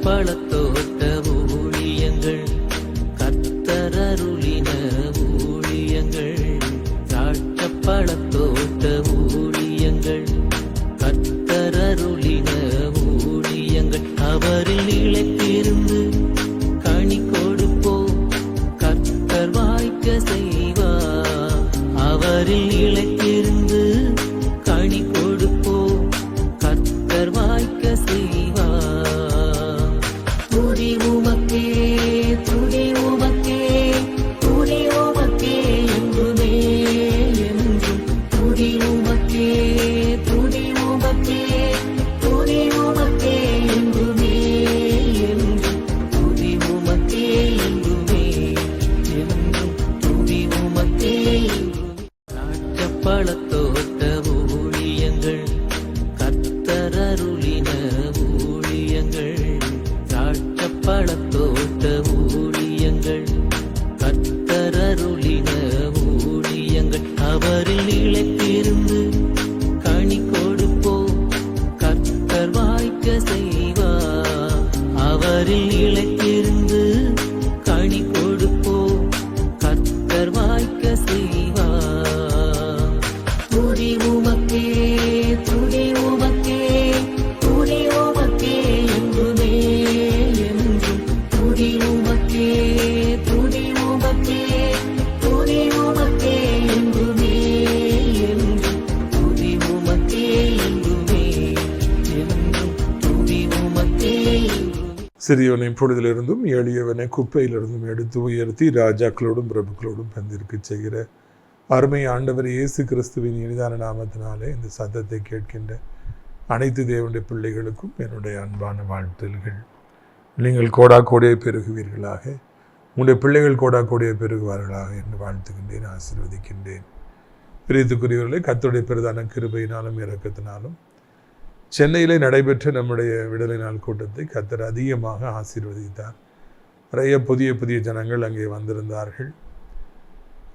பழத்தோட்ட ஊழியங்கள் கத்தரருளின ஊழியங்கள் திராட்சை பழத்தோட்ட ஊழியங்கள் கத்தரருளின ஊழியங்கள் அவரில் நிலைத்திருந்து கனி கொடுப்போம் கத்தர் வாய்க்க செய்வார் அவரில் நிலைத்திருந்து கனி கொடுப்போம் கத்தர் வாய்க்க செய்வார் துதி உமக்கே துதி உமக்கே துதி உமக்கே என்றுமே என்றும் துதி உமக்கே துதி உமக்கே துதி உமக்கே என்றுமே என்றும் துதி உமக்கே என்றுமே என்றும் துதி உமக்கே என்றுமே பழத்தோட்ட ஊழியங்கள் கத்தரருளின ஊழியங்கள் திராட்சை பழத்தோட்ட ஊழியங்கள் கத்தரருளின ஊழியங்கள் அவரில் நிலைத்திருந்து கனி கொடுப்போம் கத்தர் வாய்க்க செய்வார் அவரில் நிலைத்திருந்து கனி கொடுப்போம் கத்தர் வாய்க்க செய்வார் துதி உமக்கே துதி உமக்கே துதி உமக்கே என்றுமே என்றும் துதி உமக்கே துதி உமக்கே துதி உமக்கே என்றுமே என்றும் துதி உமக்கே என்றுமே என்றும் துதி உமக்கே என்றுமே. சிறியவனை பொழுதிலிருந்தும் எளியவனை குப்பையிலிருந்தும் எடுத்து உயர்த்தி ராஜாக்களோடும் பிரபுக்களோடும் பந்திருக்க செய்கிற அருமை ஆண்டவர் இயேசு கிறிஸ்துவின் இனிதான நாமத்தினாலே இந்த சத்தத்தை கேட்கின்ற அனைத்து தேவனுடைய பிள்ளைகளுக்கும் என்னுடைய அன்பான வாழ்த்துகள். நீங்கள் கோடா கோடியை பெருகுவீர்களாக, உங்களுடைய பிள்ளைகள் கோடா கோடியை பெருகுவார்களாக என்று வாழ்த்துகின்றேன், ஆசீர்வதிக்கின்றேன். பிரியத்துக்குரியவர்களை கர்த்தருடைய பிரதான கிருபையினாலும் இரக்கத்தினாலும் சென்னையிலே நடைபெற்ற நம்முடைய விடுதலை நாள் கூட்டத்தை கர்த்தர் அதிகமாக ஆசீர்வதித்தார். நிறைய புதிய புதிய ஜனங்கள் அங்கே வந்திருந்தார்கள்.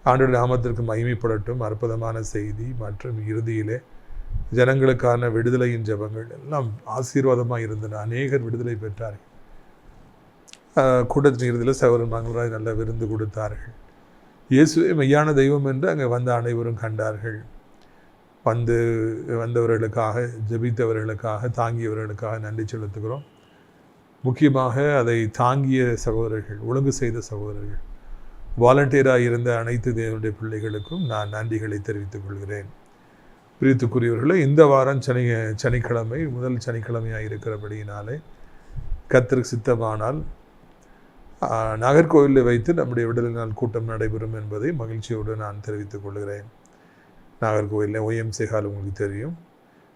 ஆண்டவருடைய நாமத்திற்கு மகிமைப்படட்டும். அற்புதமான செய்தி மற்றும் இறுதியிலே ஜனங்களுக்கான விடுதலையின் ஜெபங்கள் எல்லாம் ஆசீர்வாதமாக இருந்தன. அநேகர் விடுதலை பெற்றார்கள். கூட்டத்தின் இறுதியில் சகோதரன் மங்களாய் நல்ல விருந்து கொடுத்தார்கள். இயேசுவே மெய்யான தெய்வம் என்று அங்கே வந்த அனைவரும் கண்டார்கள். வந்தவர்களுக்காக, ஜெபித்தவர்களுக்காக, தாங்கியவர்களுக்காக நன்றி செலுத்துகிறோம். முக்கியமாக அதை தாங்கிய சகோதரர்கள், ஒழுங்கு செய்த சகோதரர்கள், வாலண்டியராக இருந்த அனைத்து தேவனுடைய பிள்ளைகளுக்கும் நான் நன்றிகளை தெரிவித்துக் கொள்கிறேன். பிரியத்துக்குரியவர்களே, இந்த வாரம் சனிக்கிழமை முதல் சனிக்கிழமையாக இருக்கிறபடியினாலே கர்த்தருக்கு சித்தமானால் நாகர்கோவிலில் வைத்து நம்முடைய விடுதலை நாள் கூட்டம் நடைபெறும் என்பதை மகிழ்ச்சியோடு நான் தெரிவித்துக் கொள்கிறேன். நாகர்கோவிலில் OMC ஹால் உங்களுக்கு தெரியும்,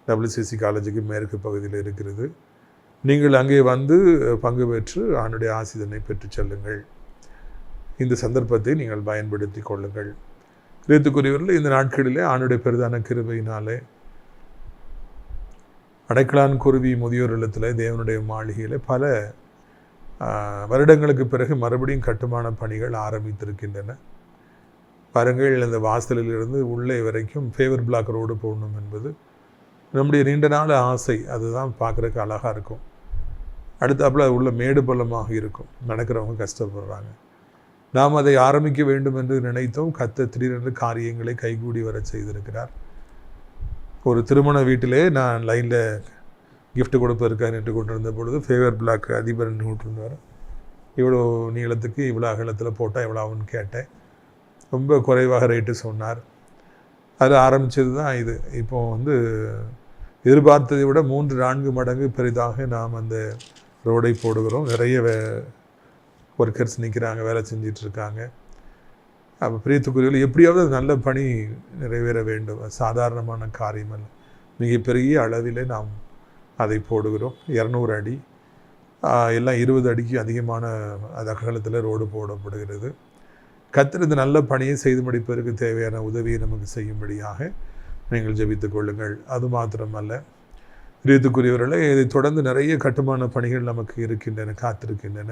WCC காலேஜுக்கு மேற்கு பகுதியில் இருக்கிறது. நீங்கள் அங்கே வந்து பங்கு பெற்று ஆண்டுடைய ஆசீர்வாதத்தை பெற்றுச் செல்லுங்கள். இந்த சந்தர்ப்பத்தை நீங்கள் பயன்படுத்தி கொள்ளுங்கள். பிரியத்துக்குரியவர்கள், இந்த நாட்களிலே ஆண்டுடைய பிரதான கிருபையினாலே அடைக்கலான் குருவி முதியோர் இல்லத்தில் தேவனுடைய மாளிகையில் பல வருடங்களுக்கு பிறகு மறுபடியும் கட்டுமான பணிகள் ஆரம்பித்திருக்கின்றன. பாருங்கள், இந்த வாசலிலிருந்து உள்ளே வரைக்கும் ஃபேவர் பிளாக் ரோடு போடணும் என்பது நம்முடைய நீண்ட நாள் ஆசை. அதுதான் பார்க்குறதுக்கு அழகாக இருக்கும். அடுத்தாப்புல உள்ள மேடு பள்ளமாக இருக்கும். நடக்கிறவங்க கஷ்டப்படுறாங்க. நாம் அதை ஆரம்பிக்க வேண்டும் என்று நினைத்தோம். கர்த்தர் திடீரென்று காரியங்களை கைகூடி வர செய்திருக்கிறார். ஒரு திருமண வீட்டிலே நான் லைனில் கிஃப்ட் கொடுப்பதற்காக நின்று கொண்டிருந்த பொழுது ஃபேவர் பிளாக் அதிபர் நின்றுருந்தார். இவ்வளோ நீளத்துக்கு இவ்வளோ அகலத்தில் போட்டால் எவ்வளோ ஆகும்னு கேட்டேன். ரொம்ப குறைவாக ரேட்டு சொன்னார். அதில் ஆரம்பித்தது தான் இது. இப்போது எதிர்பார்த்ததை விட 3-4 மடங்கு பெரிதாக நாம் அந்த ரோடை போடுகிறோம். நிறைய ஒர்க்கர்ஸ் நிற்கிறாங்க, வேலை செஞ்சிட்ருக்காங்க. அப்போ பிரியத்துக்குரியவர்கள், எப்படியாவது நல்ல பணி நிறைவேற வேண்டும். சாதாரணமான காரியம் அல்ல. மிகப்பெரிய அளவிலே நாம் அதை போடுகிறோம். 200 அடி, எல்லாம் 20 அடிக்கு அதிகமான அகலத்தில் ரோடு போடப்படுகிறது. கர்த்தர் இந்த நல்ல பணியை செய்து முடிப்பதற்கு தேவையான உதவியை நமக்கு செய்யும்படியாக நீங்கள் ஜெபித்துக் கொள்ளுங்கள். அது மாத்திரமல்ல, பிரியத்துக்குரியவர்களே, இதை தொடர்ந்து நிறைய கட்டுமான பணிகள் நமக்கு இருக்கின்றன, காத்திருக்கின்றன.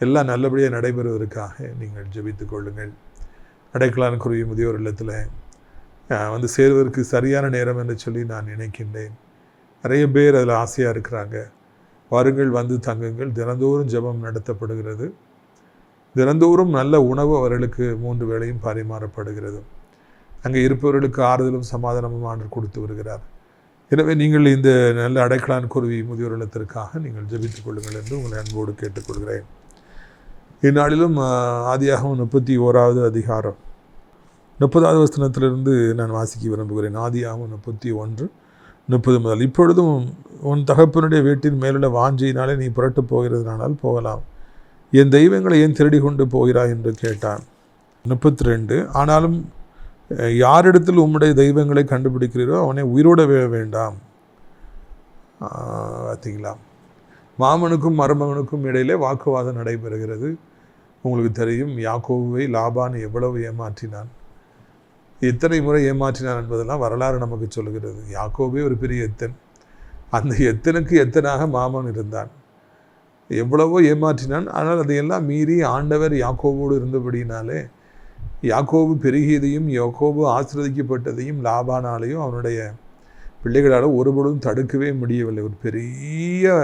எல்லாம் நல்லபடியாக நடைபெறுவதற்காக நீங்கள் ஜெபித்துக் கொள்ளுங்கள். அடைக்கலான் குருவி முதியோர் இல்லத்தில் சேர்வதற்கு சரியான நேரம் என்று சொல்லி நான் நினைக்கின்றேன். நிறைய பேர் அதில் ஆசையாக இருக்கிறாங்க. வாருங்கள், வந்து தங்குங்கள். தினந்தோறும் ஜெபம் நடத்தப்படுகிறது. தினந்தோறும் நல்ல உணவு அவர்களுக்கு 3 வேளையும் பரிமாறப்படுகிறது. அங்கே இருப்பவர்களுக்கு ஆறுதலும் சமாதானமும் ஆண்டவர் கொடுத்து வருகிறார். எனவே நீங்கள் இந்த நல்ல அடைக்கலான் குருவி முதியோர் இல்லத்திற்காக நீங்கள் ஜெபித்துக் கொள்ளுங்கள் என்று உங்களை அன்போடு கேட்டுக்கொள்கிறேன். இந்நாளிலும் ஆதியாகமம் 31வது அதிகாரம் 30வது வசனத்திலிருந்து நான் வாசிக்க விரும்புகிறேன். ஆதியாகமம் 31:30 முதல். இப்பொழுதும் உன் தகப்பனுடைய வீட்டின் மேலுள்ள வாஞ்சையினாலே நீ புரட்டு போகிறதுனானால் போகலாம். என் தெய்வங்களை ஏன் திருடி கொண்டு போகிறாய் என்று கேட்டான். 32 ஆனாலும் யாரிடத்தில் உம்முடைய தெய்வங்களை கண்டுபிடிக்கிறீரோ அவனை உயிரோட வேண்டாம். பார்த்தீங்களா, மாமனுக்கும் மருமகனுக்கும் இடையிலே வாக்குவாதம் நடைபெறுகிறது. உங்களுக்கு தெரியும், யாக்கோபுவை லாபான் எவ்வளவு ஏமாற்றினான், எத்தனை முறை ஏமாற்றினான் என்பதெல்லாம் வரலாறு நமக்கு சொல்கிறது. யாக்கோபே ஒரு பெரிய எத்தன். அந்த எத்தனுக்கு எத்தனாக மாமன் இருந்தான். எவ்வளவோ ஏமாற்றினான். ஆனால் அதையெல்லாம் மீறி ஆண்டவர் யாக்கோபோடு இருந்தபடினாலே யாக்கோபு பெருகியதையும் யாக்கோபு ஆசீர்வதிக்கப்பட்டதையும் லாபானாலேயும் அவனுடைய பிள்ளைகளால் ஒருபொழுதும் தடுக்கவே முடியவில்லை. ஒரு பெரிய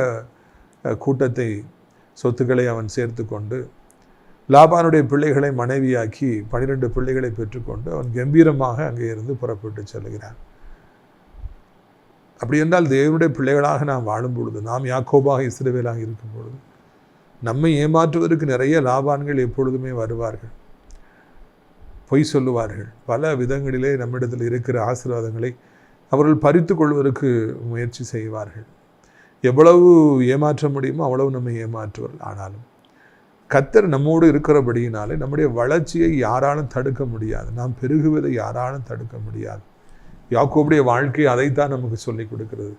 கூட்டத்தை, சொத்துக்களை அவன் சேர்த்து கொண்டு லாபானுடைய பிள்ளைகளை மனைவியாக்கி 12 பிள்ளைகளை பெற்றுக்கொண்டு அவன் கம்பீரமாக அங்கே இருந்து புறப்பட்டு செல்கிறான். அப்படி என்றால் தேவனுடைய பிள்ளைகளாக நாம் வாழும் பொழுது, நாம் யாக்கோபாக இஸ்ரவேலாக இருக்கும் பொழுது, நம்மை ஏமாற்றுவதற்கு நிறைய லாபான்கள் எப்பொழுதுமே வருவார்கள். பொய் சொல்லுவார்கள். பல விதங்களிலே நம்மிடத்தில் இருக்கிற ஆசீர்வாதங்களை அவர்கள் பறித்து கொள்வதற்கு முயற்சி செய்வார்கள். எவ்வளவு ஏமாற்ற முடியுமோ அவ்வளவு நம்மை ஏமாற்றுவார்கள். ஆனாலும் கர்த்தர் நம்மோடு இருக்கிறபடியினாலே நம்முடைய வளர்ச்சியை யாராலும் தடுக்க முடியாது. நாம் பெருகுவதை யாராலும் தடுக்க முடியாது. யாக்கோபுடைய வாழ்க்கை அதைத்தான் நமக்கு சொல்லிக் கொடுக்கிறது.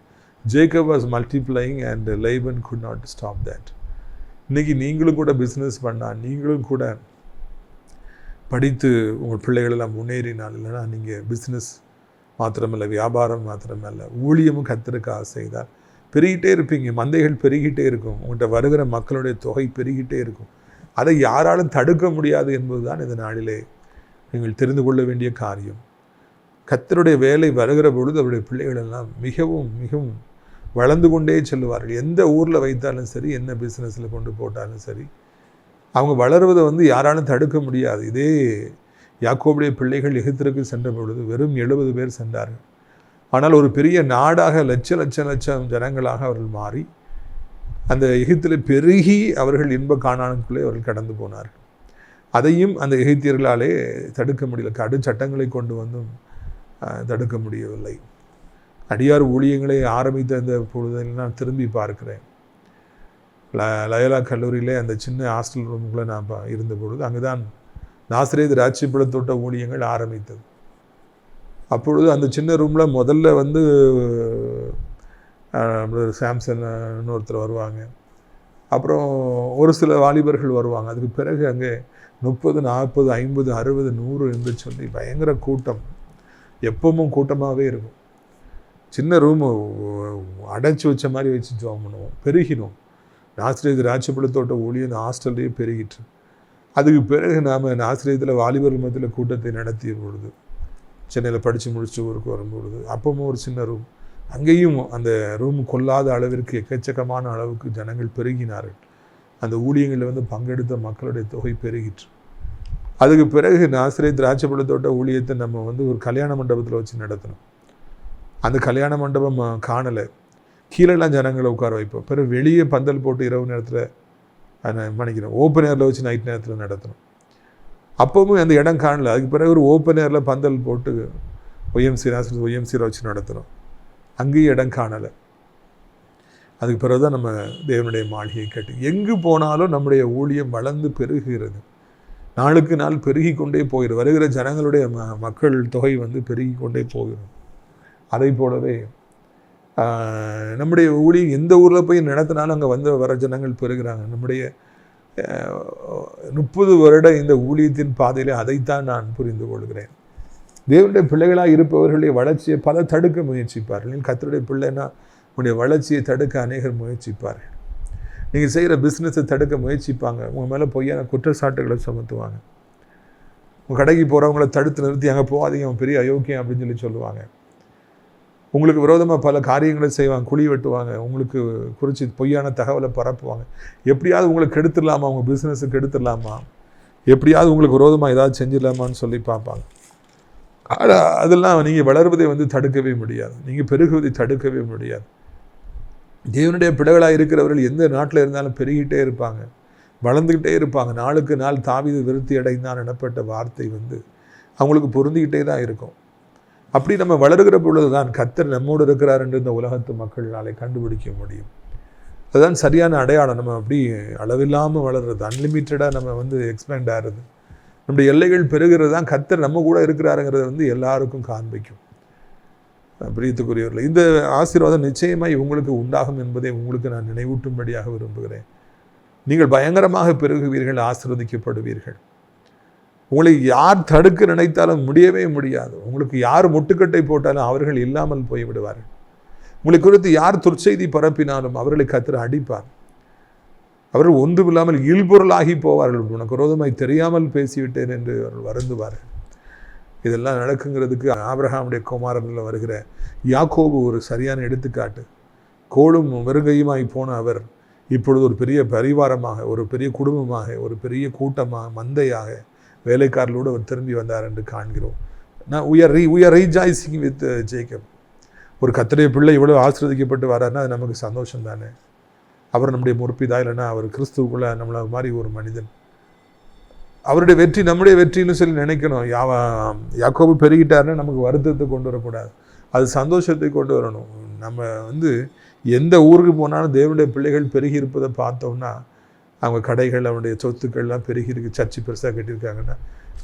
Jacob was multiplying and Laban could not stop that. இன்றைக்கி நீங்களும் கூட பிஸ்னஸ் பண்ணால், நீங்களும் கூட படித்து உங்கள் பிள்ளைகளெல்லாம் முன்னேறினால், இல்லைன்னா நீங்கள் பிஸ்னஸ் மாத்திரமல்ல, வியாபாரம் மாத்திரமல்ல, ஊழியமும் கர்த்தருக்காக செய்தால் பெருகிட்டே இருப்பீங்க. மந்தைகள் பெருகிட்டே இருக்கும். உங்கள்கிட்ட வருகிற மக்களுடைய தொகை பெருகிட்டே இருக்கும். அதை யாராலும் தடுக்க முடியாது என்பது தான் இந்த நாளிலே நீங்கள் தெரிந்து கொள்ள வேண்டிய காரியம். கர்த்தருடைய வேலை வருகிற பொழுது அவருடைய பிள்ளைகள் எல்லாம் மிகவும் மிகவும் வளர்ந்து கொண்டே செல்வார்கள். எந்த ஊரில் வைத்தாலும் சரி, என்ன பிஸ்னஸில் கொண்டு போட்டாலும் சரி, அவங்க வளருவதை யாராலும் தடுக்க முடியாது. இதே யாக்கோபுடைய பிள்ளைகள் எகிப்திற்கு சென்ற பொழுது வெறும் 70 பேர் சென்றார்கள். ஆனால் ஒரு பெரிய நாடாக லட்சம் ஜனங்களாக அவர்கள் மாறி அந்த எகிப்தில் பெருகி அவர்கள் இன்ப கானானுக்குள்ளே அவர்கள் கடந்து போனார்கள். அதையும் அந்த எகிப்தியர்களாலே தடுக்க முடியல. கடு சட்டங்களை கொண்டு வந்தும் தடுக்க முடியவில்லை. அடியார் ஊழியங்களை ஆரம்பித்த அந்த பொழுதில் நான் திரும்பி பார்க்கிறேன். லயோலா கல்லூரியிலே அந்த சின்ன ஹாஸ்டல் ரூமுக்குள்ளே நான் இருந்த பொழுது அங்கே தான் நாசரேத் ராட்சியப்படத்தோட்ட ஊழியங்கள் ஆரம்பித்தது. அப்பொழுது அந்த சின்ன ரூமில் முதல்ல சாம்சன் இன்னொருத்தர் வருவாங்க. அப்புறம் ஒரு சில வாலிபர்கள் வருவாங்க. அதுக்கு பிறகு அங்கே 30, 40, 50, 60, 100 என்று சொல்லி பயங்கர கூட்டம். எப்பவும் கூட்டமாகவே இருக்கும். சின்ன ரூமு அடைச்சி வச்ச மாதிரி வச்சு ஜெபம் பண்ணுவோம். பெருகினோம். நாசரேத் ராட்சியப்படத்தோட்ட ஊழியம் ஹாஸ்டல்லையே பெருகிட்டு, அதுக்கு பிறகு நாம் நாசரேத்தில் வாலிபர்கள் மத்தியில் கூட்டத்தை நடத்திய பொழுது, சென்னையில் படித்து முடிச்சு ஊருக்கு வரும்பொழுது, அப்பவும் ஒரு சின்ன ரூம், அங்கேயும் அந்த ரூம் கொள்ளாத அளவிற்கு எக்கச்சக்கமான அளவுக்கு ஜனங்கள் பெருகினார்கள். அந்த ஊழியங்களில் பங்கெடுத்த மக்களுடைய தொகை பெருகிற்று. அதுக்கு பிறகு நாசரேத் ராட்சியப்படத்தோட்ட ஊழியத்தை நம்ம ஒரு கல்யாண மண்டபத்தில் வச்சு நடத்தணும். அந்த கல்யாண மண்டபம் காணலை. கீழெல்லாம் ஜனங்களை உட்கார வைப்போம். பிறகு வெளியே பந்தல் போட்டு இரவு நேரத்தில் மணிக்கிறோம், ஓப்பன் ஏரில் வச்சு நைட் நேரத்தில் நடத்தணும். அப்பவும் அந்த இடம் காணலை. அதுக்கு பிறகு ஒரு ஓப்பன் ஏரில் பந்தல் போட்டு ஒய்எம்சியில் வச்சு நடத்தணும். அங்கேயும் இடம் காணலை. அதுக்கு பிறகு தான் நம்ம தேவனுடைய மாளிகையை கட்டி, எங்கு போனாலும் நம்முடைய ஊழியம் வளர்ந்து பெருகுகிறது. நாளுக்கு நாள் பெருகி கொண்டே போகிறது. வருகிற ஜனங்களுடைய மக்கள் தொகை பெருகி கொண்டே போகிறது. அதை போலவே நம்முடைய ஊழியம் எந்த ஊரில் போய் நடத்தினாலும் அங்கே வர ஜனங்கள் பெறுகிறாங்க. நம்முடைய 30 வருட இந்த ஊழியத்தின் பாதையில் அதைத்தான் நான் புரிந்து கொள்கிறேன். தேவனுடைய பிள்ளைகளாக இருப்பவர்களுடைய வளர்ச்சியை பல தடுக்க முயற்சிப்பார்கள். கர்த்தருடைய பிள்ளைன்னா உங்களுடைய வளர்ச்சியை தடுக்க அநேகர் முயற்சிப்பார்கள். நீங்கள் செய்கிற பிஸ்னஸை தடுக்க முயற்சிப்பாங்க. உங்கள் மேலே பொய்யான குற்றச்சாட்டுகளை சுமத்துவாங்க. உங்கள் கடைக்கு போகிறவங்கள தடுத்து நிறுத்தி அங்கே போகாதீங்க, அவன் பெரிய அயோக்கியம் அப்படின்னு சொல்லுவாங்க. உங்களுக்கு விரோதமாக பல காரியங்களை செய்வாங்க, குழி வெட்டுவாங்க, உங்களுக்கு குறித்து பொய்யான தகவலை பரப்புவாங்க. எப்படியாவது உங்களுக்கு கெடுத்துடலாமா, உங்கள் பிஸ்னஸுக்கு கெடுத்துடலாமா, எப்படியாவது உங்களுக்கு விரோதமாக ஏதாவது செஞ்சிடலாமான்னு சொல்லி பார்ப்பாங்க. அதெல்லாம் நீங்கள் வளர்வதை தடுக்கவே முடியாது, நீங்கள் பெருகுவதை தடுக்கவே முடியாது. தேவனுடைய பிள்ளைகளாக இருக்கிறவர்கள் எந்த நாட்டில் இருந்தாலும் பெருகிட்டே இருப்பாங்க, வளர்ந்துக்கிட்டே இருப்பாங்க. நாளுக்கு நாள் தாவீது விருத்தி அடைந்தான் எனப்பட்ட வார்த்தை அவங்களுக்கு பொருந்திக்கிட்டே தான் இருக்கும். அப்படி நம்ம வளர்கிற பொழுது தான் கர்த்தர் நம்மோடு இருக்கிறார் என்று இந்த உலகத்து மக்களாலே கண்டுபிடிக்க முடியும். அதுதான் சரியான அடையாளம். நம்ம அப்படி அளவில்லாமல் வளர்றது, அன்லிமிட்டடாக நம்ம எக்ஸ்பேண்ட் ஆகிறது, நம்முடைய எல்லைகள் பெருகிறது தான் கர்த்தர் நம்ம கூட இருக்கிறாருங்கிறத எல்லாருக்கும் காண்பிக்கும். பிரியத்துக்குரியவர்கள், இந்த ஆசீர்வாதம் நிச்சயமாக உங்களுக்கு உண்டாகும் என்பதை உங்களுக்கு நான் நினைவூட்டும்படியாக விரும்புகிறேன். நீங்கள் பயங்கரமாக பெருகுவீர்கள், ஆசீர்வதிக்கப்படுவீர்கள். உங்களை யார் தடுக்க நினைத்தாலும் முடியவே முடியாது. உங்களுக்கு யார் முட்டுக்கட்டை போட்டாலும் அவர்கள் இல்லாமல் போய்விடுவார்கள். உங்களை குறித்து யார் துர்ச்செய்தி பரப்பினாலும் அவர்களை கர்த்தர் அடிப்பார். அவர்கள் ஒன்றுமில்லாமல் இல்பொருளாகி போவார்கள். உனக்கு விரோதமாய் தெரியாமல் பேசிவிட்டேன் என்று அவர்கள் வருந்துவார்கள். இதெல்லாம் நடக்குங்கிறதுக்கு ஆபிரகாமுடைய குமாரனில் வருகிற யாக்கோபு ஒரு சரியான எடுத்துக்காட்டு. கோளும் வெறுங்கையுமாய் போன அவர் இப்பொழுது ஒரு பெரிய பரிவாரமாக, ஒரு பெரிய குடும்பமாக, ஒரு பெரிய கூட்டமாக, மந்தையாக, வேலைக்காரர்களோடு அவர் திரும்பி வந்தார் என்று காண்கிறோம். we are rejoicing with Jacob. ஒரு கர்த்தருடைய பிள்ளை இவ்வளோ ஆசீர்வதிக்கப்பட்டு வராருன்னா அது நமக்கு சந்தோஷம் தானே. அவர் நம்முடைய முற்பிதா, இல்லைன்னா அவர் கிறிஸ்துவுக்குள்ளே நம்மளை மாதிரி ஒரு மனிதன். அவருடைய வெற்றி நம்முடைய வெற்றின்னு சொல்லி நினைக்கணும். யாக்கோபு பெருகிட்டாருன்னா நமக்கு வருத்தத்தை கொண்டு வரக்கூடாது, அது சந்தோஷத்தை கொண்டு வரணும். நம்ம எந்த ஊருக்கு போனாலும் தேவனுடைய பிள்ளைகள் பெருகி இருப்பதை பார்த்தோம்னா, அவங்க கடைகள், அவனுடைய சொத்துக்கள்லாம் பெருகி இருக்கு, சர்ச்சு பெருசாக கட்டியிருக்காங்கன்னா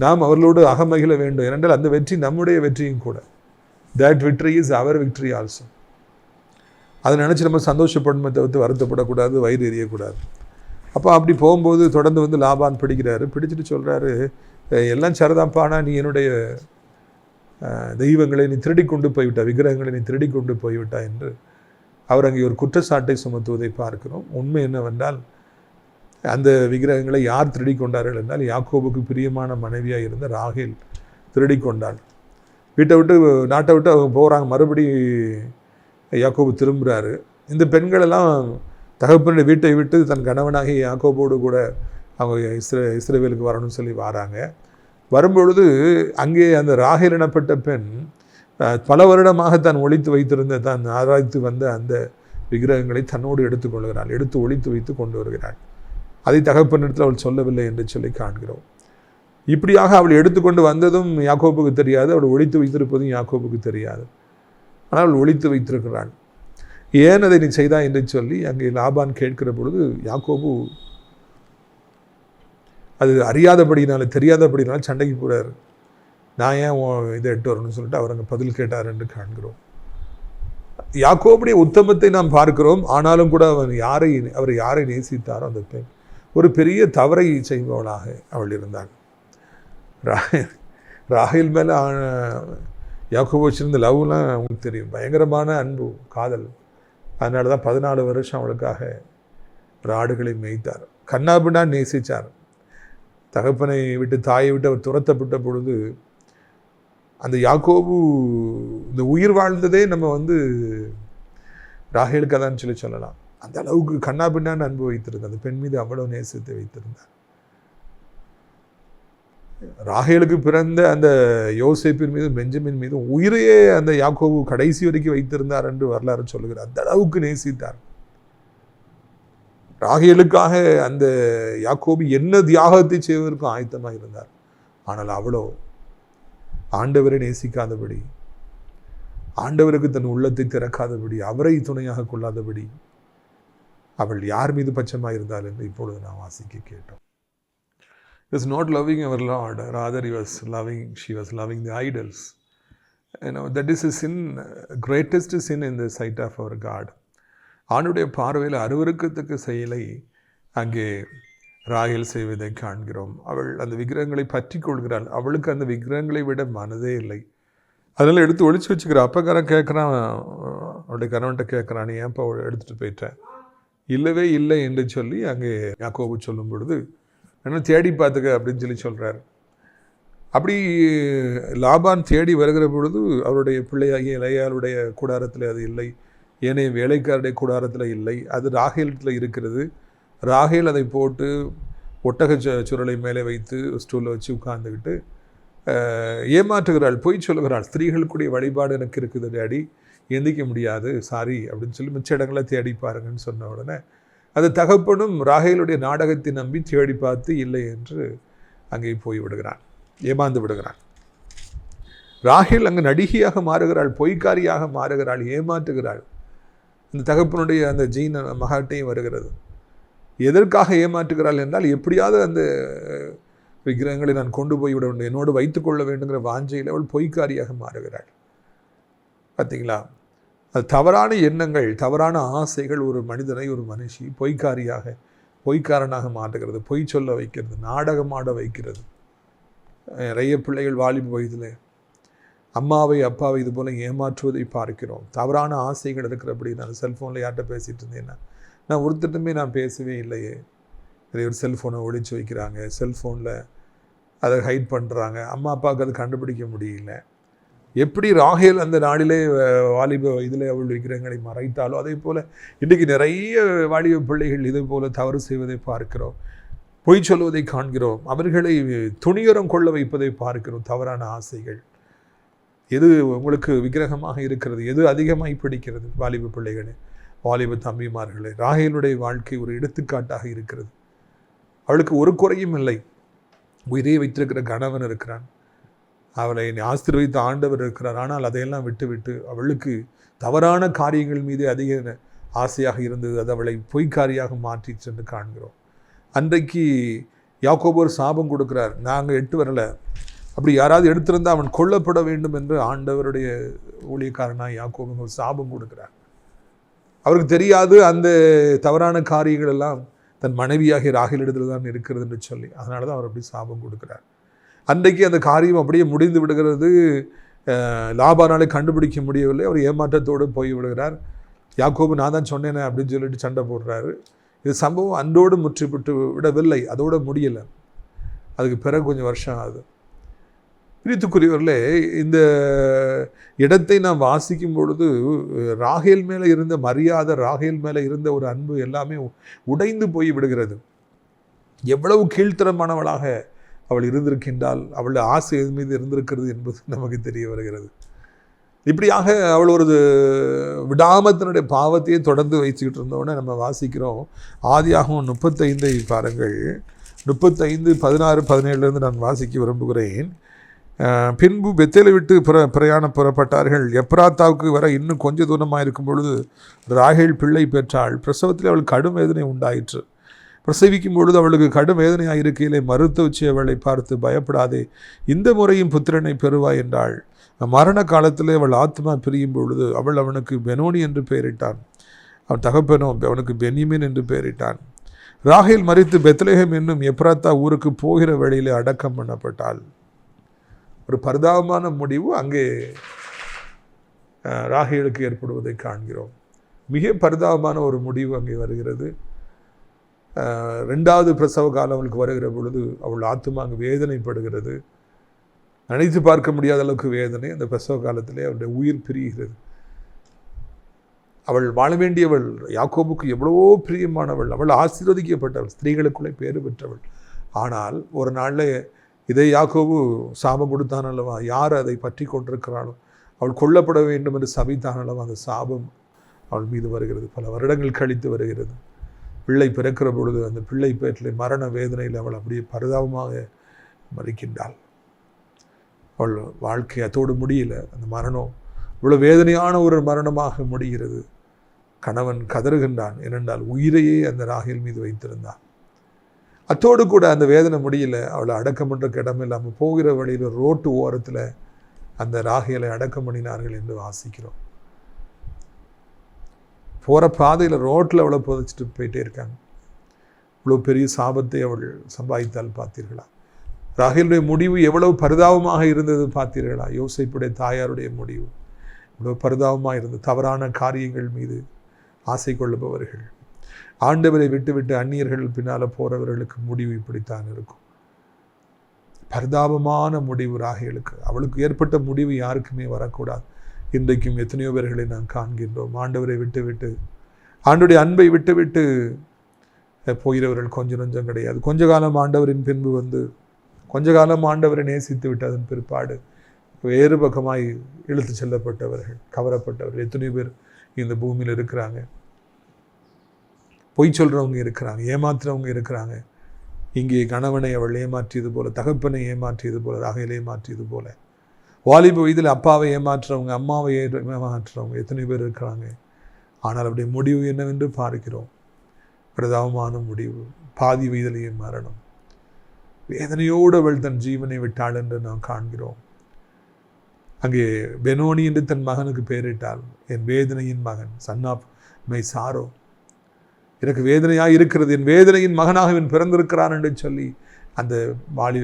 நாம் அவர்களோடு அகமகிழ வேண்டும். ஏனென்றால் அந்த வெற்றி நம்முடைய வெற்றியும் கூட. That victory is our victory also. அதை நினச்சி நம்ம சந்தோஷப்படணுமே தவிர்த்து வருத்தப்படக்கூடாது, வயிறு எறியக்கூடாது. அப்போ அப்படி போகும்போது தொடர்ந்து லாபான் பிடிக்கிறாரு. பிடிச்சிட்டு சொல்கிறாரு, எல்லாம் சரிதான்ப்பானா, நீ என்னுடைய தெய்வங்களை நீ திருடி கொண்டு போய்விட்டா, விக்கிரகங்களை நீ திருடி கொண்டு போய்விட்டா என்று அவர் அங்கே ஒரு குற்றச்சாட்டை சுமத்துவதை பார்க்கிறோம். உண்மை என்னவென்றால், அந்த விக்கிரகங்களை யார் திருடி கொண்டார்கள் என்றால், யாக்கோபுக்கு பிரியமான மனைவியாக இருந்த ராகேல் திருடி கொண்டாள். நாட்டை விட்டு அவங்க போகிறாங்க. மறுபடி யாக்கோபு திரும்புகிறாரு. இந்த பெண்களெல்லாம் தகப்பனுடைய வீட்டை விட்டு தன் கணவனாகி யாக்கோபோடு கூட அவங்க இஸ்ரவேலுக்கு வரணும்னு சொல்லி வராங்க. வரும்பொழுது அங்கே அந்த ராகேல் எனப்பட்ட பெண் பல வருடமாக தான் ஒழித்து வைத்திருந்த, தான் ஆராய்த்து வந்த அந்த விக்கிரகங்களை தன்னோடு எடுத்துக்கொள்கிறாள், எடுத்து ஒழித்து வைத்து கொண்டு வருகிறாள். அதை தகப்பனிடத்தில் அவள் சொல்லவில்லை என்று சொல்லி காண்கிறோம். இப்படியாக அவள் எடுத்துக்கொண்டு வந்ததும் யாக்கோபுக்கு தெரியாது, அவள் ஒழித்து வைத்திருப்பதும் யாக்கோபுக்கு தெரியாது. ஆனால் அவள் ஒழித்து வைத்திருக்கிறாள். ஏன் அதை நீ செய்தா என்று சொல்லி அங்கே லாபான் கேட்கிற பொழுது யாக்கோபு அது அறியாதபடினால, தெரியாதபடினால சண்டைக்கு போகிறார். நான் ஏன் இதை எட்டு வரணும்னு சொல்லிட்டு அவர் அங்கே பதில் கேட்டார் என்று காண்கிறோம். யாக்கோபுடைய உத்தமத்தை நாம் பார்க்கிறோம். ஆனாலும் கூட அவர் யாரை நேசித்தாரோ அந்த பெண் ஒரு பெரிய தவறை செய்பவளாக அவள் இருந்தாள். ராகேல் மேலே யாக்கோபு வச்சிருந்த லவ்லாம் அவங்களுக்கு தெரியும், பயங்கரமான அன்பு, காதல். அதனால தான் 14 வருஷம் அவளுக்காக ஆடுகளை மேய்த்தார், கண்ணாபின்னா நேசித்தார். தகப்பனை விட்டு, தாயை விட்டு அவர் துரத்தப்பட்ட பொழுது அந்த யாக்கோபு இந்த உயிர் வாழ்ந்ததே நம்ம ராகேலுக்கு தான் சொல்லலாம். அந்த அளவுக்கு கண்ணாபின்னான்னு அன்பு வைத்திருந்தார், அந்த பெண் மீது அவ்வளவு நேசத்தை வைத்திருந்தார். ராகேலுக்கு பிறந்த அந்த யோசேப்பின் மீது, பெஞ்சமின் மீது உயிரையே அந்த யாக்கோபு கடைசி வரைக்கும் வைத்திருந்தார் என்று வரலாறு சொல்லுகிறார். அந்த அளவுக்கு நேசித்தார். ராகேலுக்காக அந்த யாக்கோபு என்ன தியாகத்தை செய்வதற்கும் ஆயத்தமாக இருந்தார். ஆனால் அவளோ ஆண்டவரை நேசிக்காதபடி, ஆண்டவருக்கு தன் உள்ளத்தை திறக்காதபடி, அவரை துணையாக கொள்ளாதபடி அவள் யார் மீது பட்சமாக இருந்தாள் என்று இப்பொழுது நாம் வாசிக்க கேட்டோம். He was not loving our Lord, rather she was loving the idols. That is a sin, greatest sin in the sight of our God. ஆண்டுடைய பார்வையில் அருவருக்கத்தக்க செயலை அங்கே ராகேல் செய்வதை காண்கிறோம். அவள் அந்த விக்கிரகங்களை பற்றி கொள்கிறாள். அவளுக்கு அந்த விக்கிரகங்களை விட மனதே இல்லை. அதனால் எடுத்து ஒழிச்சு வச்சுக்கிறான். அப்பக்காரன் கேட்குறான், அவளுடைய கணவன்கிட்ட கேட்குறான், நீ ஏன்ப்பா எடுத்துகிட்டு போயிட்டேன்? இல்லவே இல்லை என்று சொல்லி அங்கே யாக்கோபு சொல்லும் பொழுது, என்ன தேடி பார்த்துக்க அப்படின்னு சொல்லி சொல்கிறார். அப்படி லாபான் தேடி வருகிற பொழுது அவருடைய பிள்ளையாகிய லேயாளுடைய கூடாரத்தில் அது இல்லை, ஏனைய வேலைக்காரருடைய கூடாரத்தில் இல்லை, அது ராகேலில் இருக்கிறது. ராகேல் அதை போட்டு ஒட்டக சுருளை மேலே வைத்து ஸ்டூலில் வச்சு உட்கார்ந்துக்கிட்டு ஏமாற்றுகிறாள், பொய் சொல்லுகிறாள். ஸ்திரீகளுக்குடைய வழிபாடு எனக்கு இருக்குது டேடி, எந்திக்க முடியாது, சாரி அப்படின்னு சொல்லி மிச்ச இடங்களை தேடி பாருங்கன்னு சொன்ன உடனே அது தகப்பனும் ராகேலுடைய நாடகத்தை நம்பி தேடி பார்த்து இல்லை என்று அங்கே போய் விடுகிறான், ஏமாந்து விடுகிறான். ராகேல் அங்கு நடிகையாக மாறுகிறாள், பொய்க்காரியாக மாறுகிறாள், ஏமாற்றுகிறாள். அந்த தகப்பனுடைய அந்த ஜீன் மகாட்டையும் வருகிறது. எதற்காக ஏமாற்றுகிறாள் என்றால், எப்படியாவது அந்த விக்கிரகங்களை நான் கொண்டு போய் விட வேண்டும், என்னோடு வைத்துக்கொள்ள வேண்டுங்கிற வாஞ்சையில் அவள் பொய்க்காரியாக மாறுகிறாள். பார்த்தீங்களா? அது தவறான எண்ணங்கள், தவறான ஆசைகள் ஒரு மனிதனை, ஒரு மனுஷி பொய்க்காரனாக மாற்றுகிறது, பொய் சொல்ல வைக்கிறது, நாடகமாட வைக்கிறது. நிறைய பிள்ளைகள் வாலிப வயதில் அம்மாவை அப்பாவை இது போல் ஏமாற்றுவதை பார்க்கிறோம். தவறான ஆசைகள் இருக்கிறபடி. நான் செல்ஃபோனில் யார்கிட்ட பேசிகிட்டு இருந்தேன்னா, நான் ஒருத்தட்டுமே நான் பேசவே இல்லையே, நிறைய ஒரு செல்ஃபோனை ஒழிச்சு வைக்கிறாங்க, செல்ஃபோனில் அதை ஹைட் பண்ணுறாங்க, அம்மா அப்பாவுக்கு அது கண்டுபிடிக்க முடியல. எப்படி ராகேல் அந்த நாளிலே வாலிப இதில் அவள் விக்கிரகங்களை மறைத்தாலோ அதே போல் இன்றைக்கு நிறைய வாலிப பிள்ளைகள் இதே போல் தவறு செய்வதை பார்க்கிறோம், பொய் சொல்வதை காண்கிறோம், அவர்களை துணிகரம் கொள்ள வைப்பதை பார்க்கிறோம். தவறான ஆசைகள். எது உங்களுக்கு விக்கிரகமாக இருக்கிறது, எது அதிகமாக பிடிக்கிறது? வாலிப பிள்ளைகளே, வாலிப தம்பிமார்களே, ராகேலுடைய வாழ்க்கை ஒரு எடுத்துக்காட்டாக இருக்கிறது. அவளுக்கு ஒரு குறையும் இல்லை. உயிரை வைத்திருக்கிற கணவன் இருக்கிறான், அவளை ஆசீர்வதித்த ஆண்டவர் இருக்கிறார். ஆனால் அதையெல்லாம் விட்டு அவளுக்கு தவறான காரியங்கள் மீது அதிக ஆசையாக இருந்தது. அது அவளை பொய்க்காரியாக மாற்றி சென்று காண்கிறோம். அன்றைக்கு யாக்கோபு ஒரு சாபம் கொடுக்கிறார், நாங்கள் 8 வரலை, அப்படி யாராவது எடுத்திருந்தால் அவன் கொல்லப்பட வேண்டும் என்று ஆண்டவருடைய ஊழியக்காரனாக யாக்கோபு ஒரு சாபம் கொடுக்கிறார். அவருக்கு தெரியாது அந்த தவறான காரியங்கள் எல்லாம் தன் மனைவியாகிய ராகேலிடத்தில் தான் இருக்கிறது என்று சொல்லி. அதனால தான் அவர் அப்படி சாபம் கொடுக்கிறார். அன்றைக்கு அந்த காரியம் அப்படியே முடிந்து விடுகிறது. லாபானாலே கண்டுபிடிக்க முடியவில்லை. அவர் ஏமாற்றத்தோடு போய் விடுகிறார். யாக்கோபு நான் தான் சொன்னேனே அப்படின்னு சொல்லிட்டு சண்டை போடுறாரு. இது சம்பவம் அன்றோடு முற்றிவிட்டு விடவில்லை, அதோடு முடியலை. அதுக்கு பிறகு கொஞ்சம் வருஷம் ஆகுது. பிரித்துக்குரியவர்களே, இந்த இடத்தை நாம் வாசிக்கும் பொழுது ராகேல் மேலே இருந்த மரியாதை, ராகேல் மேலே இருந்த ஒரு அன்பு எல்லாமே உடைந்து போய் விடுகிறது. எவ்வளவு கீழ்த்தரமானவளாக அவள் இருந்திருக்கின்றால், அவள் ஆசை எது மீது இருந்திருக்கிறது என்பது நமக்கு தெரிய வருகிறது. இப்படியாக அவள் ஒரு விடாமத்தினுடைய பாவத்தையே தொடர்ந்து வைச்சுக்கிட்டு இருந்தோடனே நம்ம வாசிக்கிறோம். ஆதியாகமம் 35 பாருங்கள். 35, 16, 17 நான் வாசிக்க விரும்புகிறேன். பின்பு பெத்தேலை விட்டு பிரயாணம் புறப்பட்டார்கள். எப்ராத்தாவுக்கு வர இன்னும் கொஞ்சம் தூரமாக இருக்கும் பொழுது ராகேல் பிள்ளை பெற்றாள். பிரசவத்தில் அவள் கடும் வேதனை உண்டாயிற்று. பிரசவிக்கும் பொழுது அவளுக்கு கடும் வேதனையாக இருக்கையிலே மருத்துவச்சி அவளை பார்த்து, பயப்படாதே, இந்த முறையும் புத்திரனை பெறுவாய் என்றாள். மரண காலத்திலே அவள் ஆத்மா பிரியும் பொழுது அவள் அவனுக்கு பெனோனி என்று பெயரிட்டான். அவன் தகப்பனோ அவனுக்கு பென்யமீன் என்று பெயரிட்டான். ராகேல் மரித்து பெத்லெகேம் என்னும் எப்ராத்தா ஊருக்கு போகிற வழியிலே அடக்கம் பண்ணப்பட்டாள். ஒரு பரிதாபமான முடிவு அங்கே ராகேலுக்கு ஏற்படுவதை காண்கிறோம். மிக பரிதாபமான ஒரு முடிவு அங்கே வருகிறது. 2வது பிரசவ காலம் அவளுக்கு வருகிற பொழுது அவள் ஆத்துமா அங்கு வேதனைப்படுகிறது. நினைத்து பார்க்க முடியாத அளவுக்கு வேதனை. அந்த பிரசவ காலத்திலே அவளுடைய உயிர் பிரிகிறது. அவள் வாழ வேண்டியவள், யாக்கோபுக்கு எவ்வளவோ பிரியமானவள், அவள் ஆசீர்வதிக்கப்பட்டவள், ஸ்திரீகளுக்குள்ளே பேறு பெற்றவள். ஆனால் ஒரு நாளில் இதை யாக்கோபு சாபம் கொடுத்தான் அல்லவா, யார் அதை பற்றி கொண்டிருக்கிறாளோ அவள் கொல்லப்பட வேண்டும் என்று சபித்தான் அல்லவா, அந்த சாபம் அவள் மீது வருகிறது. பல வருடங்கள் கழித்து வருகிறது. பிள்ளை பிறக்கிற பொழுது அந்த பிள்ளை பேற்றில் மரண வேதனையில் அவள் அப்படியே பரிதாபமாக மறிக்கின்றாள். அவள் வாழ்க்கை அதோடு முடியல. அந்த மரணம் இவ்வளோ வேதனையான ஒரு மரணமாக முடிகிறது. கணவன் கதறுகின்றான், ஏனென்றால் உயிரையே அந்த ராகேல் மீது வைத்திருந்தான். அத்தோடு கூட அந்த வேதனை முடியல. அவளை அடக்கம் பண்ணுறக்கு இடம் இல்லாமல் போகிற வழியில் ரோட்டு ஓரத்தில் அந்த ராகேலை அடக்கம் பண்ணினார்கள் என்று வாசிக்கிறோம். போகிற பாதையில் ரோட்டில் அவளை புதைச்சிட்டு போயிட்டே இருக்காங்க. இவ்வளோ பெரிய சாபத்தை அவள் சம்பாதித்தால் பார்த்தீர்களா? ராகேலுடைய முடிவு எவ்வளவு பரிதாபமாக இருந்தது பார்த்தீர்களா? யோசேப்புடைய தாயாருடைய முடிவு இவ்வளவு பரிதாபமாக இருந்தது. தவறான காரியங்கள் மீது ஆசை கொள்ளுபவர்கள், ஆண்டவரை விட்டுவிட்டு அந்நியர்கள் பின்னால் போகிறவர்களுக்கு முடிவு இப்படித்தான் இருக்கும். பரிதாபமான முடிவு ராகேலுக்கு. அவளுக்கு ஏற்பட்ட முடிவு யாருக்குமே வரக்கூடாது. இன்றைக்கும் எத்தனையோ பேர்களை நாம் காண்கின்றோம். ஆண்டவரை விட்டுவிட்டு, ஆண்டவருடைய அன்பை விட்டுவிட்டு போகிறவர்கள் கொஞ்சம் நஞ்சம் கிடையாது. கொஞ்ச காலம் ஆண்டவரின் பின்பு வந்து கொஞ்ச காலம் ஆண்டவரை நேசித்து விட்டு அதன் பிற்பாடு வேறு பக்கமாய் இழுத்து செல்லப்பட்டவர்கள், கவரப்பட்டவர்கள் எத்தனையோ பேர் இந்த பூமியில் இருக்கிறாங்க. பொய் சொல்கிறவங்க இருக்கிறாங்க, ஏமாத்துறவங்க இருக்கிறாங்க. இங்கே கணவனை அவள் ஏமாற்றியது போல, தகப்பனை ஏமாற்றியது போல, ராகேலை ஏமாற்றியது போல, வாலிப வயதில் அப்பாவை ஏமாற்றுறவங்க, அம்மாவை ஏமாற்றுறவங்க எத்தனை பேர் இருக்கிறாங்க. ஆனால் அவருடைய முடிவு என்னவென்று பார்க்கிறோம். பிரதாபமான முடிவு, பாதி வயதிலேயே மரணம். வேதனையோடு அவள் தன் ஜீவனை விட்டாள் என்று நாம் காண்கிறோம். அங்கே பெனோனி என்று தன் மகனுக்கு பெயரிட்டாள். என் வேதனையின் மகன், சன் ஆஃப் மை சாரோ, எனக்கு வேதனையாக இருக்கிறது, என் வேதனையின் மகனாக இவன் பிறந்திருக்கிறான் என்று சொல்லி அந்த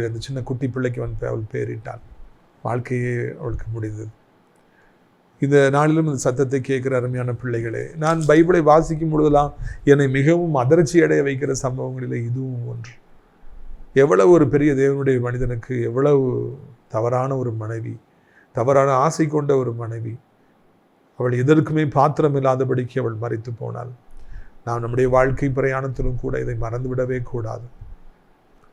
அந்த சின்ன குட்டி பிள்ளைக்கு அவள் பெயரிட்டாள். வாழ்க்கையே அவளுக்கு முடிந்தது. இந்த நாளிலும் இந்த சத்தத்தை கேட்குற அருமையான பிள்ளைகளே, நான் பைபிளை வாசிக்கும் பொழுதெல்லாம் என்னை மிகவும் அதிர்ச்சி அடைய வைக்கிற சம்பவங்களில் இதுவும் ஒன்று. எவ்வளவு ஒரு பெரிய தேவனுடைய மனிதனுக்கு எவ்வளவு தவறான ஒரு மனைவி, தவறான ஆசை கொண்ட ஒரு மனைவி, அவள் எதற்குமே பாத்திரம் இல்லாதபடிக்கு அவள் மரித்து போனாள். நாம் நம்முடைய வாழ்க்கை பிரயாணத்திலும் கூட இதை மறந்துவிடவே கூடாது.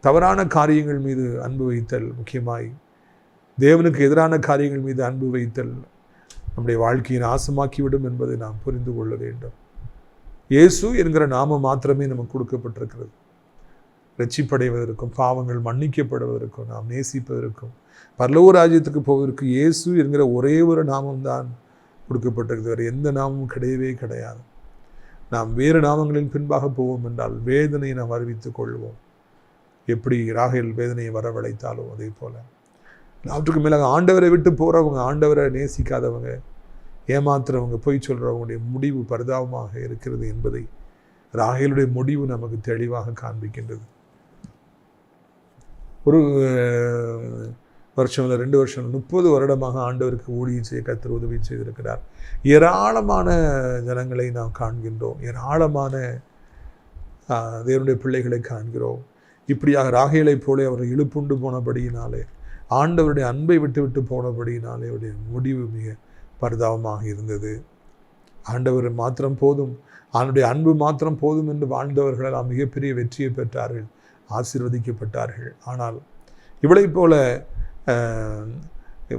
தவறான காரியங்கள் மீது அன்பு வைத்தல், முக்கியமாய் தேவனுக்கு எதிரான காரியங்கள் மீது அன்பு வைத்தல் நம்முடைய வாழ்க்கையை நாசமாக்கிவிடும் என்பதை நாம் புரிந்து கொள்ள வேண்டும். இயேசு என்கிற நாமம் மாத்திரமே நமக்கு கொடுக்கப்பட்டிருக்கிறது. ரட்சிப்படைவதற்கும், பாவங்கள் மன்னிக்கப்படுவதற்கும், நாம் நேசிப்பதற்கும், பரலோக ராஜ்யத்துக்கு போவதற்கு இயேசு என்கிற ஒரே ஒரு நாமம்தான் கொடுக்கப்பட்டிருக்கிறது. வேறு எந்த நாமமும் கிடையவே கிடையாது. நாம் வேறு நாமங்களின் பின்பாக போவோம் என்றால் வேதனையை நாம் அறிவித்துக் கொள்வோம். எப்படி ராகேல் வேதனையை வரவழைத்தாலோ அதே போல அவற்றுக்கு மேலாக ஆண்டவரை விட்டு போகிறவங்க, ஆண்டவரை நேசிக்காதவங்க, ஏமாத்துறவங்க, பொய் சொல்கிறவங்களுடைய முடிவு பரிதாபமாக இருக்கிறது என்பதை ராகேலுடைய முடிவு நமக்கு தெளிவாக காண்பிக்கின்றது. ஒரு வருஷம் இல்லை, 2 வருஷம், 30 வருடமாக ஆண்டவருக்கு ஊழியம் செய்ய கர்த்தர் உதவி செய்திருக்கிறார். ஏராளமான ஜனங்களை நாம் காண்கின்றோம், ஏராளமான தேவனுடைய பிள்ளைகளை காண்கிறோம். இப்படியாக ராகேலை போல அவர் இழுப்புண்டு போனபடியினாலே, ஆண்டவருடைய அன்பை விட்டு விட்டு போனபடியினாலே அவருடைய முடிவு மிக பரிதாபமாக இருந்தது. ஆண்டவர் மாத்திரம் போதும், அவனுடைய அன்பு மாத்திரம் போதும் என்று வாழ்ந்தவர்களெல்லாம் மிகப்பெரிய வெற்றியை பெற்றார்கள், ஆசீர்வதிக்கப்பட்டார்கள். ஆனால் இவளை போல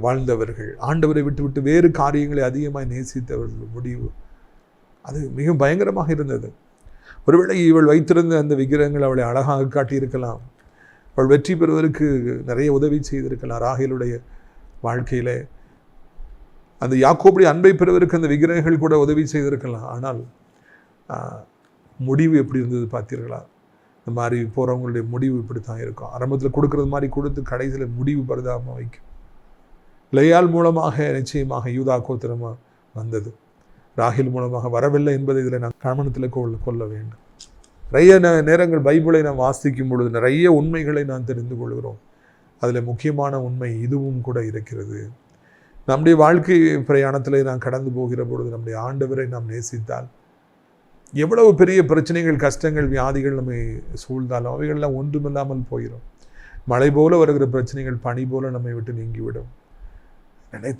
வாழ்ந்தவர்கள், ஆண்டவரை விட்டு விட்டு வேறு காரியங்களை அதிகமாக நேசித்தவர்கள் முடிவு அது மிக பயங்கரமாக இருந்தது. ஒருவேளை இவள் வைத்திருந்த அந்த விக்கிரகங்கள் அவளை அழகாக காட்டியிருக்கலாம், அவள் வெற்றி பெறுவதற்கு நிறைய உதவி செய்திருக்கலாம். ராகேலுடைய வாழ்க்கையில் அந்த யாக்கோபுடைய அன்பை பெறுவதற்கு அந்த விக்கிரகங்கள் கூட உதவி செய்திருக்கலாம். ஆனால் முடிவு எப்படி இருந்தது பார்த்தீர்களா? இந்த மாதிரி போகிறவங்களுடைய முடிவு இப்படி தான் இருக்கும். ஆரம்பத்தில் கொடுக்கறது மாதிரி கொடுத்து கடைசியில் முடிவு பரிதாபமாக வைக்கும். லேயாள் மூலமாக நிச்சயமாக யூதா கோத்திரமாக வந்தது, ராகேல் மூலமாக வரவில்லை என்பதை இதில் நான் கவனத்தில் கொள்ள வேண்டும். நிறைய நேரங்கள் பைபிளை நாம் வாசிக்கும் பொழுது நிறைய உண்மைகளை நாம் தெரிந்து கொள்கிறோம். அதில் முக்கியமான உண்மை இதுவும் கூட இருக்கிறது. நம்முடைய வாழ்க்கை பிரயாணத்தில் நாம் கடந்து போகிற பொழுது நம்முடைய ஆண்டவரை நாம் நேசித்தால் எவ்வளவு பெரிய பிரச்சனைகள், கஷ்டங்கள், வியாதிகள் நம்மை சூழ்ந்தாலும் அவைகள்லாம் ஒன்றுமில்லாமல் போயிடும். மழை போல வருகிற பிரச்சனைகள் பனி போல நம்மை விட்டு நீங்கிவிடும்.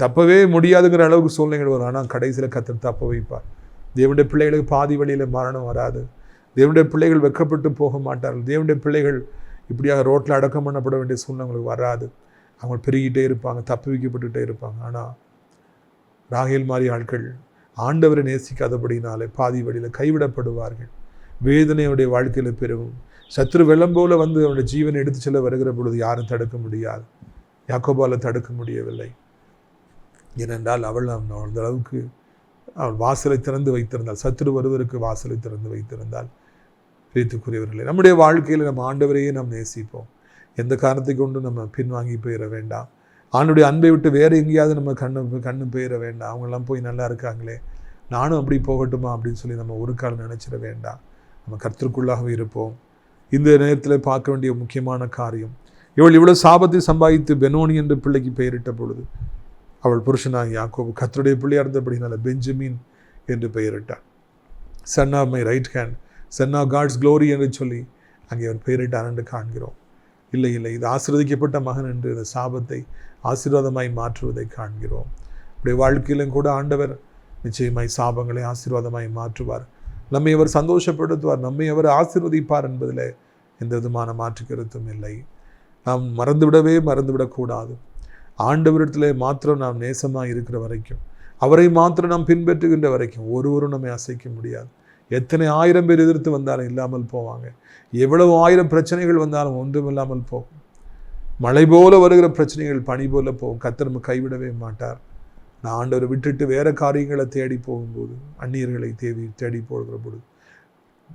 தப்பவே முடியாதுங்கிற அளவுக்கு சூழ்நிலைகள் வரும். ஆனால் கடைசியில் கர்த்தர் தப்ப வைப்பார். தேவனுடைய பிள்ளைகளுக்கு பாதி வழியில் மரணம் வராது. தேவனுடைய பிள்ளைகள் வெட்கப்பட்டு போக மாட்டார்கள். தேவனுடைய பிள்ளைகள் இப்படியாக ரோட்டில் அடக்கம் பண்ணப்பட வேண்டிய சூழ்நிலைகளுக்கு வராது. அவங்க பெருகிட்டே இருப்பாங்க, தப்பு வைக்கப்பட்டுகிட்டே இருப்பாங்க. ஆனால் ராகேல் மாதிரி ஆட்கள் ஆண்டவரை நேசிக்காதபடினாலே பாதி வழியில் கைவிடப்படுவார்கள். வேதனையுடைய வாழ்க்கையில் பெருகும். சத்ரு வெள்ளம் போல வந்து அவனுடைய ஜீவனை எடுத்து செல்ல வருகிற பொழுது யாரும் தடுக்க முடியாது. யாக்கோபால தடுக்க முடியவில்லை. ஏனென்றால் அவள் அந்த அளவுக்கு அவள் வாசலை திறந்து வைத்திருந்தால், சத்ரு வருவதற்கு வாசலை திறந்து வைத்திருந்தால். பிரித்துக்குரியவர்களே, நம்முடைய வாழ்க்கையில் நம்ம ஆண்டவரையே நாம் நேசிப்போம். எந்த காரணத்தை கொண்டு நம்ம பின்வாங்கி போயிட வேண்டாம். ஆண்டுடைய அன்பை விட்டு வேறு எங்கேயாவது நம்ம கண்ணு போயிட வேண்டாம். அவங்கெல்லாம் போய் நல்லா இருக்காங்களே, நானும் அப்படி போகட்டுமா அப்படின்னு சொல்லி நம்ம ஒரு காலம் நினச்சிட வேண்டாம். நம்ம கர்த்தருக்குள்ளாகவே இருப்போம். இந்த நேரத்தில் பார்க்க வேண்டிய முக்கியமான காரியம், இவள் இவ்வளோ சாபத்தை சம்பாதித்து பெனோனி என்ற பிள்ளைக்கு பெயரிட்ட பொழுது அவள் புருஷனாக யாக்கோபு கர்த்தருடைய பிள்ளையாக இருந்தபடினால பெஞ்சமின் என்று பெயரிட்டார். Son of my right hand, son of God's glory என்று சொல்லி அங்கே அவர் பெயரிட்டார் என்று காண்கிறோம். இல்லை இல்லை, இது ஆசீர்வதிக்கப்பட்ட மகன் என்று இந்த சாபத்தை ஆசீர்வாதமாய் மாற்றுவதை காண்கிறோம். அப்படி வாழ்க்கையிலும் கூட ஆண்டவர் நிச்சயமாய் சாபங்களை ஆசீர்வாதமாய் மாற்றுவார். நம்மை அவர் சந்தோஷப்படுத்துவார், நம்மை அவர் ஆசீர்வதிப்பார் என்பதில் எந்த விதமான மாற்று கருத்தும் இல்லை. நாம் மறந்துவிடக்கூடாது. ஆண்டவரிடத்தில் மாத்திரம் நாம் நேசமாக இருக்கிற வரைக்கும், அவரை மாத்திரம் நாம் பின்பற்றுகின்ற வரைக்கும் ஒருவரும் நம்மை அசைக்க முடியாது. எத்தனை 1000 பேர் எதிர்த்து வந்தாலும் இல்லாமல் போவாங்க. எவ்வளவு 1000 பிரச்சனைகள் வந்தாலும் ஒன்றும் இல்லாமல் போகும். மழை போல வருகிற பிரச்சனைகள் பனி போல போகும். கர்த்தர் கைவிடவே மாட்டார். நான் ஆண்டவரை விட்டுட்டு வேற காரியங்களை தேடி போகும்போது, அந்நியர்களை தேடி போடுகிற பொழுது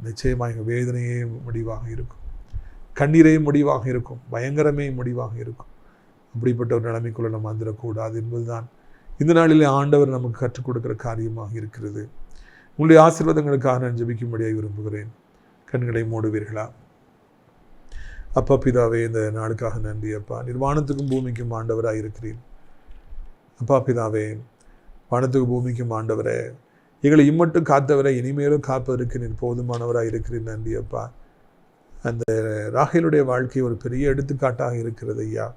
நிச்சயமாக வேதனையே முடிவாக இருக்கும், கண்ணீரே முடிவாக இருக்கும், பயங்கரமே முடிவாக இருக்கும். அப்படிப்பட்ட ஒரு நிலைமைக்குள்ள நம்ம வந்துடக்கூடாது என்பதுதான் இந்த நாளிலே ஆண்டவர் நமக்கு கற்றுக் கொடுக்கிற காரியமாக இருக்கிறது. உங்களுடைய ஆசீர்வாதங்களுக்காக நான் ஜெபிக்கும்படியாக விரும்புகிறேன். கண்களை மூடுவீர்களா? அப்பா பிதாவே, இந்த நாளுக்காக நன்றி அப்பா. நிர்வாணத்துக்கும் பூமிக்கும் ஆண்டவராக இருக்கிறீர். அப்பா பிதாவே, வானத்துக்கும் பூமிக்கும் ஆண்டவரே, எங்களை இம்மட்டும் காத்தவரை இனிமேலும் காப்பதற்கு நீர் போதுமானவராக இருக்கிறீர். நன்றி அப்பா. அந்த ராகேலுடைய வாழ்க்கை ஒரு பெரிய எடுத்துக்காட்டாக இருக்கிறது ஐயா.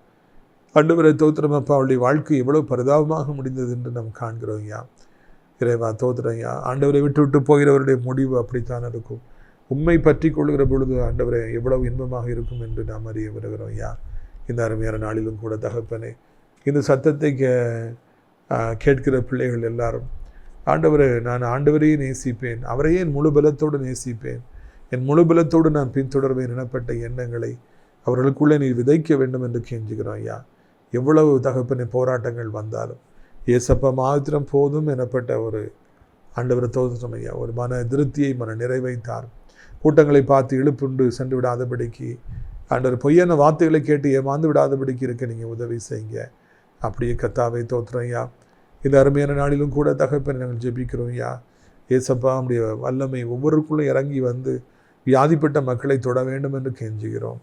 ஆண்டவரை தோத்திரம் அப்பா. அவளுடைய வாழ்க்கை எவ்வளவு பரிதாபமாக முடிந்தது என்று நாம் காண்கிறோம் ஐயா. இறைவா தோத்திரம் ஐயா. ஆண்டவரை விட்டு போகிறவருடைய முடிவு அப்படித்தான் இருக்கும். உண்மை பற்றி கொள்கிற பொழுது ஆண்டவரை எவ்வளவு இன்பமாக இருக்கும் என்று நாம் அறிய வருகிறோம் ஐயா. இந்த அருமையான நாளிலும் கூட தகப்பனே, இந்த சத்தத்தை கேட்கிற பிள்ளைகள் எல்லாரும் ஆண்டவரை, நான் ஆண்டவரையே நேசிப்பேன், அவரையே என் முழு பலத்தோடு நேசிப்பேன், என் முழு பலத்தோடு நான் பின்தொடர்வேன் எனப்பட்ட எண்ணங்களை அவர்களுக்குள்ளே நீர் விதைக்க வேண்டும் என்று கெஞ்சுகிறோம் ஐயா. எவ்வளவு தகப்பனை போராட்டங்கள் வந்தாலும் ஏசப்பா மாத்திரம் போதும் எனப்பட்ட ஒரு ஆண்டவரை தோற்றம் ஐயா. ஒரு மன திருப்தியை, மன நிறைவைத்தார். கூட்டங்களை பார்த்து இழுப்புண்டு சென்று விடாதபடிக்கு, ஆண்டவர் பொய்யான வார்த்தைகளை கேட்டு ஏமாந்து விடாதபடிக்கு இருக்க நீங்கள் உதவி செய்யுங்க. அப்படியே கத்தாவை தோற்றம் ஐயா. இந்த அருமையான நாளிலும் கூட தகப்பனை நாங்கள் ஜெபிக்கிறோம் ஐயா. ஏசப்பா நம்முடைய வல்லமை ஒவ்வொருக்குள்ளே இறங்கி வந்து வியாதிப்பட்ட மக்களை தொட வேண்டும் என்று கெஞ்சுகிறோம்.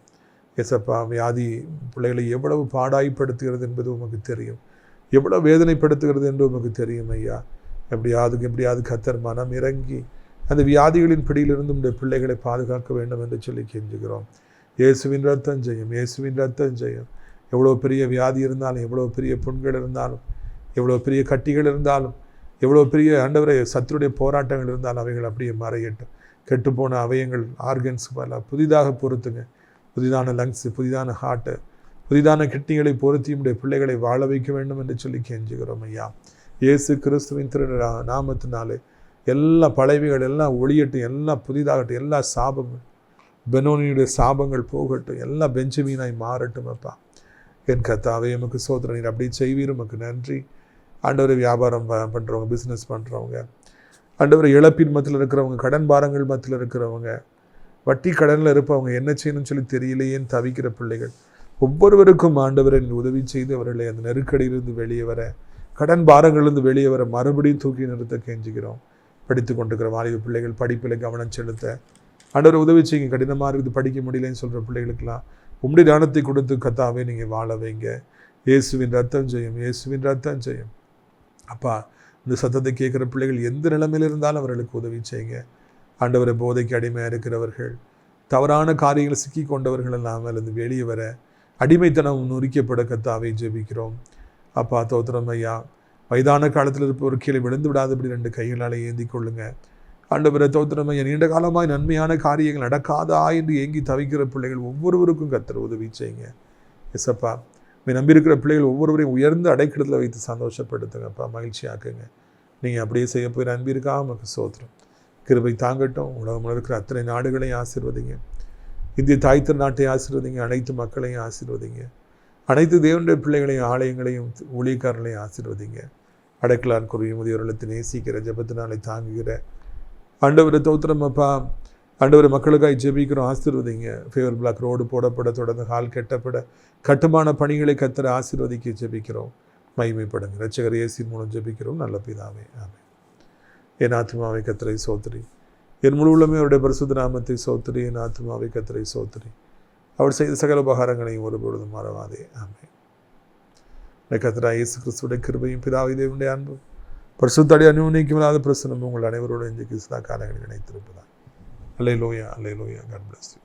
ஏசப்பா, வியாதி பிள்ளைகளை எவ்வளவு பாடாய்ப்படுத்துகிறது என்பது உமக்கு தெரியும், எவ்வளவு வேதனைப்படுத்துகிறது என்று உமக்கு தெரியும் ஐயா. எப்படியாவது கர்த்தர் மனம் இறங்கி அந்த வியாதிகளின் பிடியிலிருந்து உடைய பிள்ளைகளை பாதுகாக்க வேண்டும் என்று சொல்லி கெஞ்சுகிறோம். இயேசுவின் ரத்தம் ஜெயம், இயேசுவின் ரத்தம் ஜெயம். எவ்வளோ பெரிய வியாதி இருந்தாலும், எவ்வளோ பெரிய புண்கள் இருந்தாலும், எவ்வளோ பெரிய கட்டிகள் இருந்தாலும், எவ்வளோ பெரிய ஆண்டவரை சத்துருடைய போராட்டங்கள் இருந்தாலும் அவைகள் அப்படியே மறையட்டும். கெட்டுப்போன அவயங்கள், ஆர்கன்ஸ் பல புதிதாக பொறுத்துங்க. புதிதான லங்ஸு, புதிதான ஹார்ட்டு, புதிதான கிட்னிகளை பொருத்தி நம்முடைய பிள்ளைகளை வாழ வைக்க வேண்டும் என்று சொல்லி கெஞ்சுகிறோம் ஐயா. இயேசு கிறிஸ்துவின் திரு நாமத்தினாலே எல்லா பழைவைகள் எல்லாம் ஒளியட்டும், எல்லாம் புதிதாகட்டும், எல்லா சாபங்கள், பெனோனியுடைய சாபங்கள் போகட்டும், எல்லாம் பெஞ்சமீனாய் மாறட்டும் அப்பா. என் கர்த்தாவே, எமக்கு சோதனை நீர் அப்படி செய்வீர். உமக்கு நன்றி ஆண்டவரை. வியாபாரம் பண்ணுறவங்க, பிஸ்னஸ் பண்ணுறவங்க, ஆண்டவரை இழப்பின் மத்தியில் இருக்கிறவங்க, கடன் பாரங்கள் மத்தியில் இருக்கிறவங்க, வட்டி கடனில் இருப்பவங்க, என்ன செய்யணும்னு சொல்லி தெரியலையேன்னு தவிக்கிற பிள்ளைகள் ஒவ்வொருவருக்கும் ஆண்டவரை உதவி செய்து அவர்களை அந்த நெருக்கடியிலிருந்து வெளியே வர, கடன் பாரங்களிலிருந்து வெளியே வர மறுபடியும் தூக்கி நிறுத்த கெஞ்சுகிறோம். படித்து கொண்டிருக்கிற வாலிப பிள்ளைகள் படிப்பில் கவனம் செலுத்த ஆண்டவரை உதவி செய்யுங்க. கடினமாக இருக்குது, படிக்க முடியலன்னு சொல்கிற பிள்ளைகளுக்கெல்லாம் உம்முடைய ஞானத்தை கொடுத்து கர்த்தாவே நீங்கள் வாழ வைங்க. இயேசுவின் ரத்தம் ஜெயம், இயேசுவின் ரத்தம் ஜெயம். அப்பா, இந்த சத்தத்தை கேட்குற பிள்ளைகள் எந்த நிலைமையில் இருந்தாலும் அவர்களுக்கு உதவி செய்யுங்க. ஆண்டவரை போதைக்கு அடிமையாக இருக்கிறவர்கள், தவறான காரியங்களை சிக்கி கொண்டவர்கள் எல்லாம் இருந்து வெளியே வர, அடிமைத்தனம் நொறிக்கப்பட கர்த்தாவே ஜெபிக்கிறோம். அப்பா தோத்திரம் ஐயா. வயதான காலத்தில் இருப்பவர் கீழே விழுந்து விடாதபடி 2 கைகளால் ஏந்தி கொள்ளுங்க. ஆண்டவரை தோத்திரம் ஐயா. நீண்ட காலமாய் நன்மையான காரியங்கள் நடக்காதா என்று ஏங்கி தவிக்கிற பிள்ளைகள் ஒவ்வொருவருக்கும் கர்த்தர் உதவி செய்யுங்க. எஸ்அப்பா, நம்பியிருக்கிற பிள்ளைகள் ஒவ்வொருவரையும் உயர்ந்த அடைக்கடத்தில் வைத்து சந்தோஷப்படுத்துங்கப்பா, மகிழ்ச்சியாக்குங்க. நீங்கள் அப்படியே செய்ய போய் நம்பியிருக்கா நமக்கு சோத்திரம். கிருபை தாங்கட்டும். உலகம் இருக்கிற அத்தனை நாடுகளையும் ஆசீர்வதிங்க. இந்திய தாய் திருநாட்டை ஆசீர்வதிங்க. அனைத்து மக்களையும் ஆசீர்வதிங்க. அனைத்து தேவனுடைய பிள்ளைகளையும், ஆலயங்களையும், ஊழியக்காரர்களையும் ஆசீர்வதிங்க. அடைக்கலான் குருவி முதியோர்களுக்கு நேசிக்கிற, ஜெபத்தினாலே தாங்குகிற ஆண்டவரை தோத்திரம் அப்பா. ஆண்டவரை மக்களுக்காக ஜெபிக்கிறோம், ஆசீர்வதிங்க. ஃபேவர் பிளாக் ரோடு போடப்பட, தொடர்ந்து ஹால் கட்டப்பட, கட்டுமான பணிகளை கர்த்தர் ஆசீர்வதிக்க ஜெபிக்கிறோம். மகிமைப்படுங்க. இரட்சகர் இயேசுவின் மூலம் ஜெபிக்கிறோம் நல்ல பிதாவே, ஆமென். என் ஆத்துமாவை கர்த்தரை சோத்திரி, என் முழு உள்ளமே அவருடைய பரிசுத்த நாமத்தை சோத்திரி. என் ஆத்துமாவை கர்த்தரை சோத்திரி, அவர் செய்த சகல உபகாரங்களையும் ஒருபொழுதும் மறவாதே, ஆமென். கர்த்தராகிய இயேசு கிறிஸ்துவுடைய கிருபையும், பிதாவாகிய தேவனுடைய அன்பும், பரிசுத்த அந்யோன்யமில்லாத பிரசன்னமும் உங்கள் அனைவரோடு இன்றைக்கு சதா காலங்களில் இணைத்திருப்பதாக. அல்லேலூயா, அல்லேலூயா. God bless you.